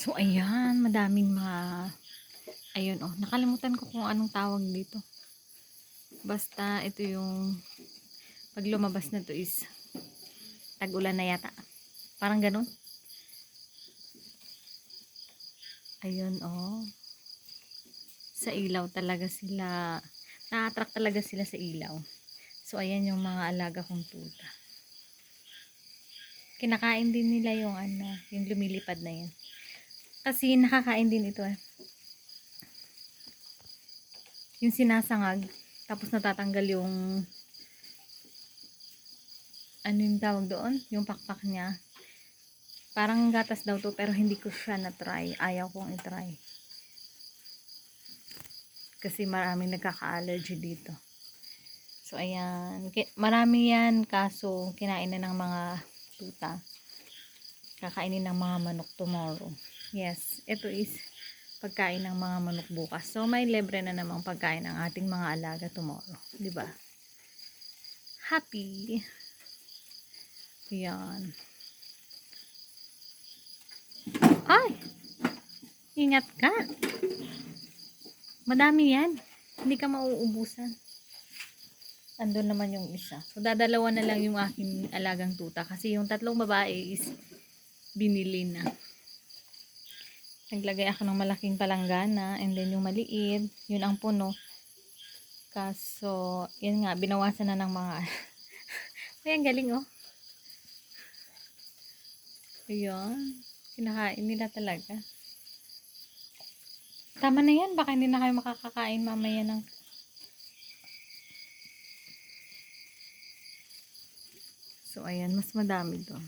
So, ayan, madaming ayun, oh, nakalimutan ko kung anong tawag dito. Basta, ito yung, pag lumabas na to is, tag-ulan na yata. Parang ganun. Ayun, oh. Sa ilaw talaga sila, na-attract talaga sila sa ilaw. So, ayan yung mga alaga kong tuta. Kinakain din nila yung yung lumilipad na yan. Kasi nakakain din ito eh. Yung sinasangag, tapos natatanggal yung ano yung tawag doon? Yung pakpak niya. Parang gatas daw to, pero hindi ko siya na-try. Ayaw kong i-try. Kasi maraming nagkaka-allergy dito. So, ayan. Marami yan, kaso kinain na ng mga tuta. Kakainin ng mga manok tomorrow. Yes, ito is pagkain ng mga manok bukas. So, may libre na namang pagkain ng ating mga alaga tomorrow. Diba? Happy! Yan. Ay! Ingat ka! Madami yan. Hindi ka mauubusan. Andun naman yung isa. So, dadalawa na lang yung aking alagang tuta. Kasi yung tatlong babae is binili na. Naglagay ako ng malaking palanggana. And then yung maliit, yun ang puno. Kaso, yun nga, binawasan na ng mga ayan, galing oh. Ayan. Kinakain nila talaga. Tama na yan. Baka hindi na kayo makakakain mamaya ng so, ayan. Mas madami doon.